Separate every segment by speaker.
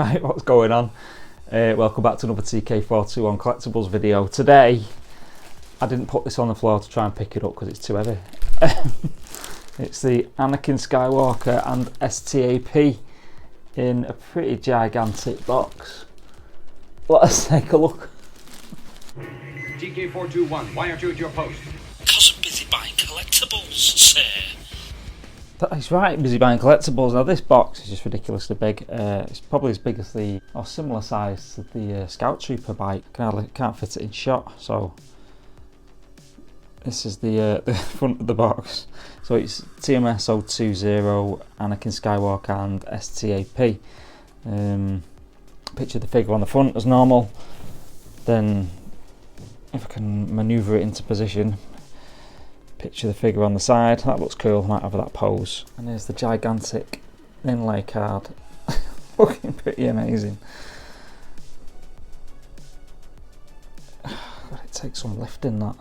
Speaker 1: Right, what's going on? Welcome back to another TK421 collectibles video. Today, I didn't put this on the floor to try and pick it up because it's too heavy. It's the Anakin Skywalker and STAP in a pretty gigantic box. Let us take a look.
Speaker 2: TK421, why aren't you at your post?
Speaker 3: Because I'm busy buying collectibles, sir.
Speaker 1: That's right, busy buying collectibles. Now this box is just ridiculously big. It's probably as big as the, or similar size to the Scout Trooper bike. Can't fit it in shot, so this is the front of the box. So it's TMS020, Anakin Skywalker and STAP. Picture the figure on the front as normal. Then if I can manoeuvre it into position, picture the figure on the side. That looks cool, might have that pose. And there's the gigantic inlay card. Looking pretty amazing. God, it takes some lifting, that.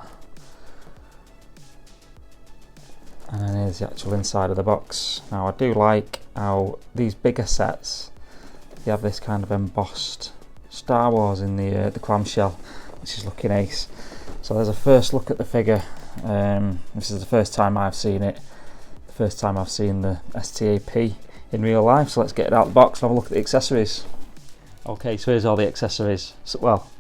Speaker 1: And then here's the actual inside of the box. Now I do like how these bigger sets, you have this kind of embossed Star Wars in the clamshell, which is looking ace. So there's a first look at the figure. This is the first time I've seen it, the first time I've seen the STAP in real life, so let's get it out of the box and have a look at the accessories. Okay, so here's all the accessories. So, well,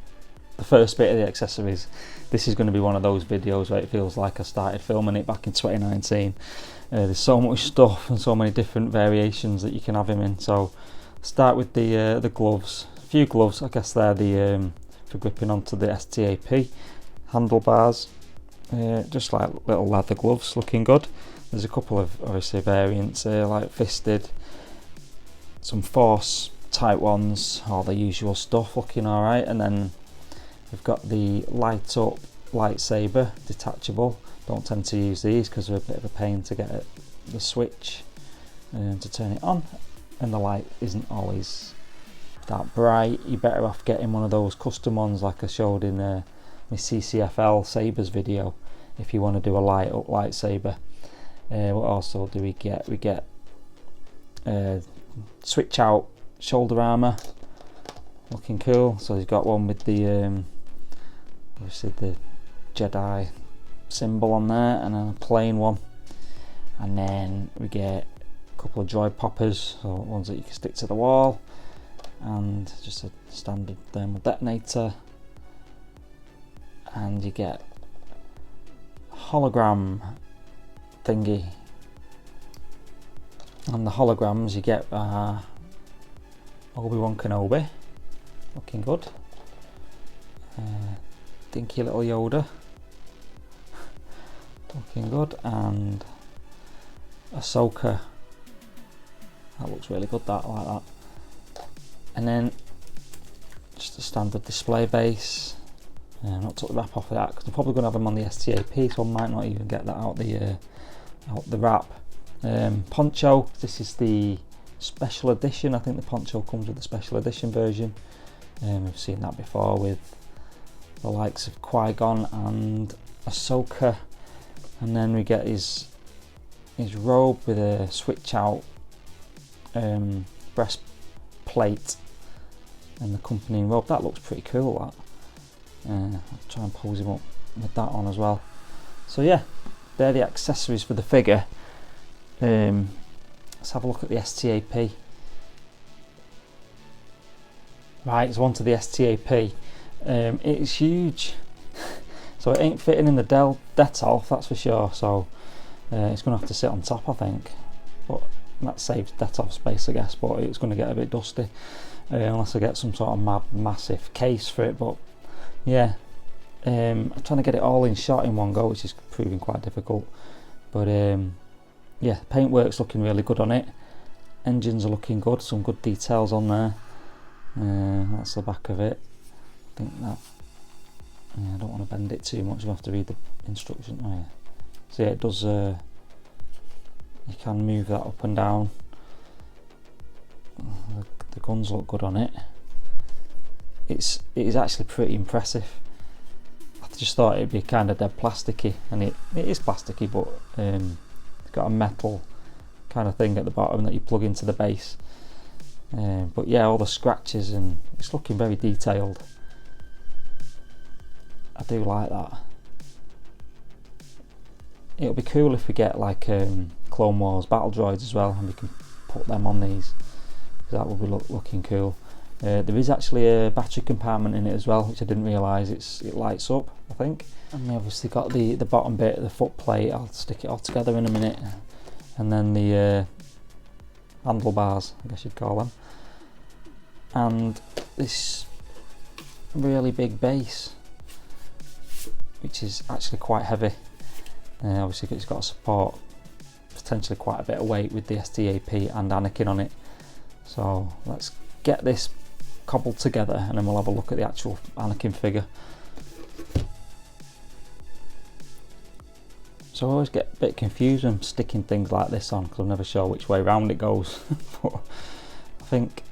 Speaker 1: the first bit of the accessories. This is going to be one of those videos where it feels like I started filming it back in 2019. There's so much stuff and so many different variations that you can have him in. So start with the gloves. A few gloves, I guess they're the for gripping onto the STAP. Handlebars. Just like little leather gloves, looking good. There's a couple of obviously variants here, like fisted, some force type ones, all the usual stuff, looking alright. And then we've got the light up lightsaber, detachable. Don't tend to use these because they're a bit of a pain to get the switch to turn it on, and the light isn't always that bright. You're better off getting one of those custom ones like I showed in my CCFL Sabres video if you want to do a light up lightsaber. What also do we get? We get switch out shoulder armour, looking cool. So he's got one with the obviously the Jedi symbol on there, and then a plain one. And then we get a couple of droid poppers, so ones that you can stick to the wall, and just a standard thermal detonator. And you get hologram thingy. And the holograms you get Obi-Wan Kenobi, looking good. Dinky little Yoda, looking good, and Ahsoka. That looks really good. That, I like that. And then just a standard display base. Not took the wrap off of that because I'm probably going to have them on the STAP, so I might not even get that out the wrap. Poncho, this is the special edition. I think the poncho comes with the special edition version. We've seen that before with the likes of Qui-Gon and Ahsoka. And then we get his robe with a switch out breastplate and the accompanying robe. That looks pretty cool, that. I'll try and pose him up with that on as well. So yeah, they're the accessories for the figure. Let's have a look at the STAP. Right, so on to the STAP. It's huge, so it ain't fitting in the Detolf, that's for sure. So it's going to have to sit on top, I think. But that saves Detolf space, I guess. But it's going to get a bit dusty unless I get some sort of massive case for it. But yeah, I'm trying to get it all in shot in one go, which is proving quite difficult. But yeah, paintwork's looking really good on it. Engines are looking good, some good details on there. That's the back of it. I think that. Yeah, I don't want to bend it too much. You have to read the instruction. Oh yeah. So yeah, it does. You can move that up and down. The guns look good on it. It is actually pretty impressive. I just thought it'd be kind of dead plasticky, and it is plasticky, but it's got a metal kind of thing at the bottom that you plug into the base. But yeah, all the scratches, and it's looking very detailed. I do like that. It'll be cool if we get like Clone Wars battle droids as well, and we can put them on these, because that would be looking cool. There is actually a battery compartment in it as well, which I didn't realise. It lights up, I think. And we obviously got the bottom bit, the foot plate. I'll stick it all together in a minute. And then the handlebars, I guess you'd call them. And this really big base, which is actually quite heavy. Obviously it's got to support potentially quite a bit of weight with the STAP and Anakin on it. So let's get this cobbled together, and then we'll have a look at the actual Anakin figure. So I always get a bit confused when I'm sticking things like this on, because I'm never sure which way round it goes. But I think,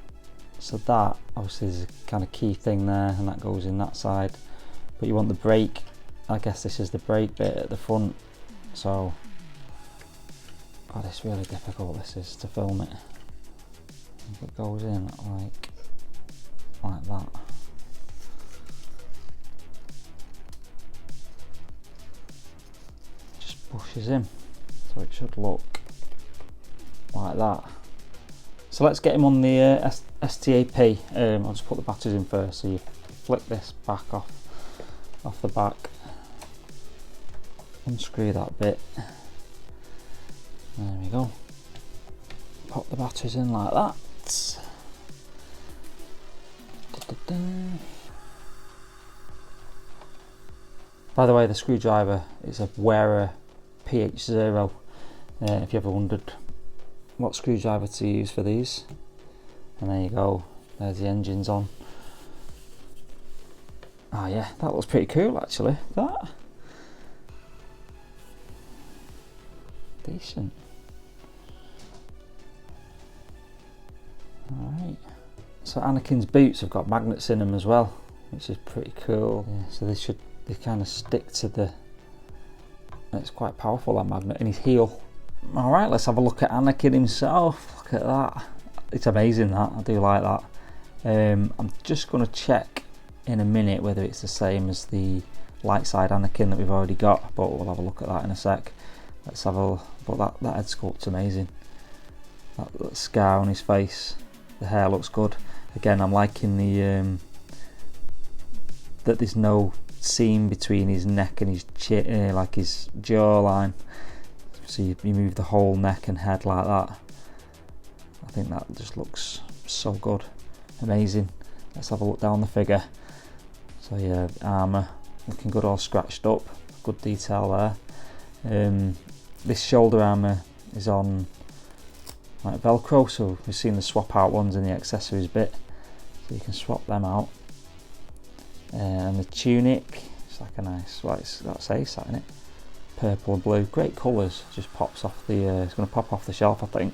Speaker 1: so that obviously is a kind of key thing there, and that goes in that side. But you want the brake, I guess this is the brake bit at the front. So, God, it's really difficult, this is, to film it. If it goes in like that. Just pushes in, so it should look like that. So let's get him on the STAP. I'll just put the batteries in first. So you flick this back off the back, unscrew that bit. There we go. Pop the batteries in like that. By the way, the screwdriver is a Wera PH0. If you ever wondered what screwdriver to use for these, and there you go. There's the engines on. Oh yeah, that looks pretty cool actually. That decent. Alright, so Anakin's boots have got magnets in them as well, which is pretty cool. Yeah, so they kind of stick to the, it's quite powerful, that magnet, in his heel. Alright, let's have a look at Anakin himself. Look at that, it's amazing, that, I do like that. I'm just going to check in a minute whether it's the same as the light side Anakin that we've already got, but we'll have a look at that in a sec. Let's have a, but that head sculpt's amazing. That scar on his face. The hair looks good. Again, I'm liking the that there's no seam between his neck and his chin, like his jawline. So you move the whole neck and head like that. I think that just looks so good, amazing. Let's have a look down the figure. So yeah, armour looking good, all scratched up, good detail there. This shoulder armour is on like Velcro, so we've seen the swap out ones in the accessories bit, so you can swap them out. And the tunic, it's like a nice, well, that's ace, isn't it? Purple and blue, great colours. Just pops off the, it's going to pop off the shelf, I think.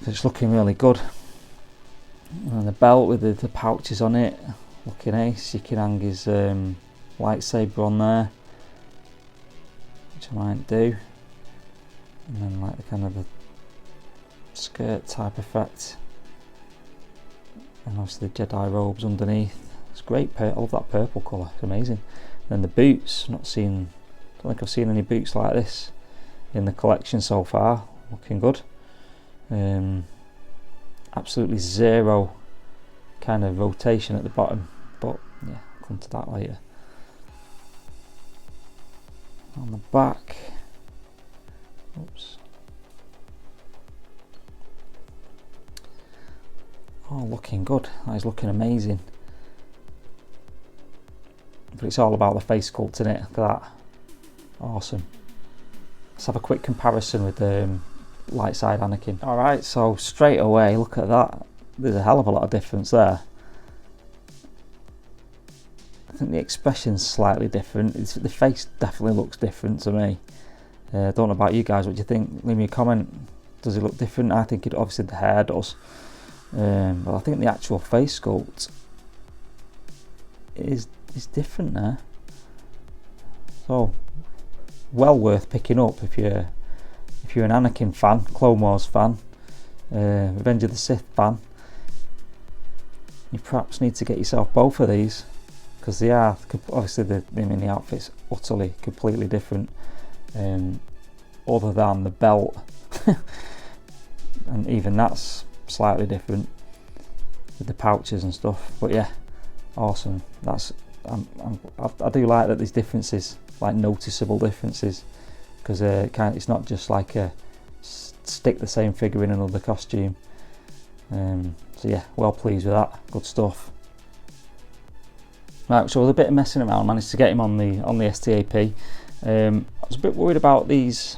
Speaker 1: It's looking really good. And the belt with the pouches on it, looking ace. You can hang his lightsaber on there, which I might do. And then like the kind of the skirt type effect, and obviously the Jedi robes underneath. It's great. I love that purple colour, it's amazing. And then the boots, don't think I've seen any boots like this in the collection so far. Looking good. Absolutely zero kind of rotation at the bottom, but yeah, I'll come to that later. On the back, oops. Oh, looking good. That is looking amazing. But it's all about the face sculpt, isn't it? Look at that. Awesome. Let's have a quick comparison with the light side Anakin. Alright, so straight away, look at that. There's a hell of a lot of difference there. I think the expression's slightly different. The face definitely looks different to me. I don't know about you guys, what do you think? Leave me a comment. Does it look different? I think obviously the hair does. But I think the actual face sculpt is different there. So well worth picking up if you're an Anakin fan, Clone Wars fan. Revenge of the Sith fan, you perhaps need to get yourself both of these, because they are obviously the outfit's utterly completely different, other than the belt and even that's slightly different with the pouches and stuff. But yeah, awesome. That's I do like that there's differences, like noticeable differences, because it's not just like a stick the same figure in another costume. So yeah, well pleased with that. Good stuff. Right, so with a bit of messing around, managed to get him on the STAP. I was a bit worried about these.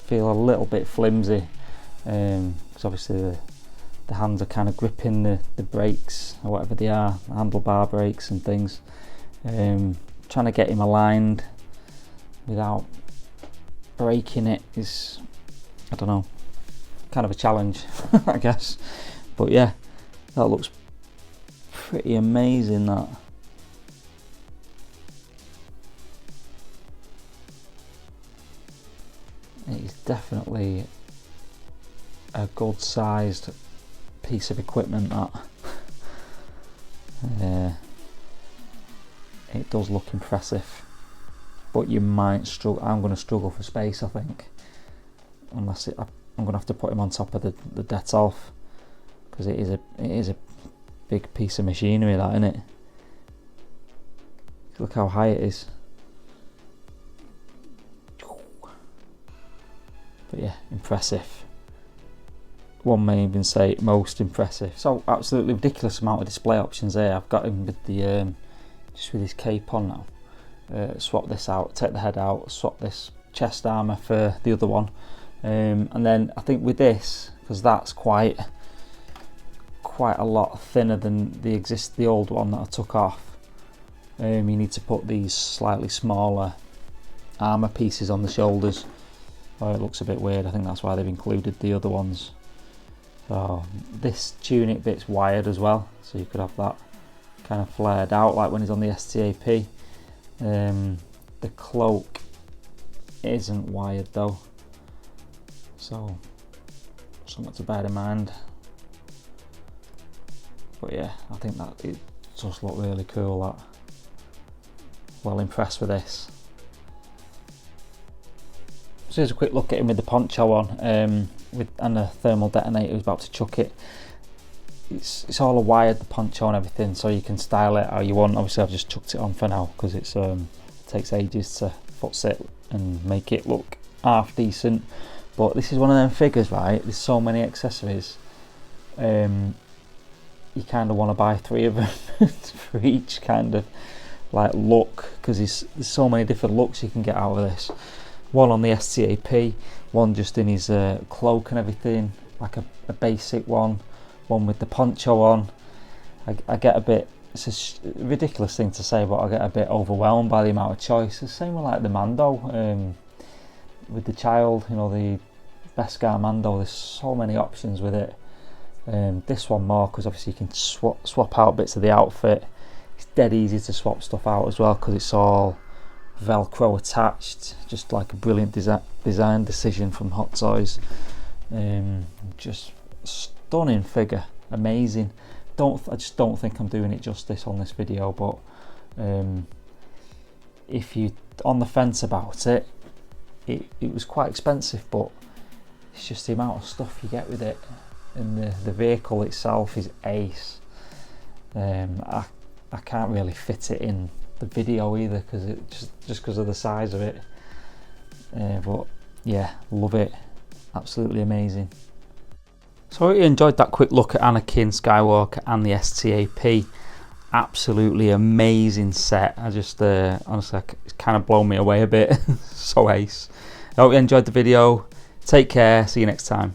Speaker 1: Feel a little bit flimsy, because obviously the hands are kind of gripping the brakes or whatever they are, the handlebar brakes and things. Trying to get him aligned without breaking it is, I don't know, kind of a challenge, I guess. But yeah, that looks pretty amazing, that. It is definitely a good sized piece of equipment, that. It does look impressive, but you might struggle. I'm going to struggle for space, I think, unless I'm going to have to put him on top of the Detolf, because it is a big piece of machinery, that, isn't it? Look how high it is. But yeah, impressive. One may even say most impressive. So absolutely ridiculous amount of display options there. I've got him with the just with his cape on now. Swap this out, take the head out, swap this chest armour for the other one, and then I think with this, because that's quite a lot thinner than the old one that I took off, you need to put these slightly smaller armour pieces on the shoulders. Oh, it looks a bit weird. I think that's why they've included the other ones. So this tunic bit's wired as well, so you could have that kind of flared out like when he's on the STAP. The cloak isn't wired though, so something to bear in mind. But yeah, I think that it does look really cool. That, well impressed with this. So here's a quick look at him with the poncho on, and a thermal detonator who's about to chuck it. It's all wired, the poncho and everything, so you can style it how you want. Obviously I've just chucked it on for now because it takes ages to foot sit and make it look half decent. But this is one of them figures, right? There's so many accessories. You kind of want to buy 3 of them for each kind of like look, because there's so many different looks you can get out of this. One on the STAP, one just in his cloak and everything, like a basic one with the poncho on. I get a bit, it's a ridiculous thing to say, but I get a bit overwhelmed by the amount of choice. The same with like the Mando, with the child, you know, the Beskar Mando, there's so many options with it. This one more, because obviously you can swap out bits of the outfit. It's dead easy to swap stuff out as well, because it's all Velcro attached. Just like a brilliant design decision from Hot Toys. Just stunning figure, amazing. I just don't think I'm doing it justice on this video, but if you're on the fence about it, it was quite expensive, but it's just the amount of stuff you get with it, and the vehicle itself is ace. I can't really fit it in the video either, because it just because of the size of it, but yeah, love it, absolutely amazing. So I hope you enjoyed that quick look at Anakin, Skywalker and the STAP. Absolutely amazing set. I just honestly, it's kind of blown me away a bit. So ace. I hope you enjoyed the video. Take care, see you next time.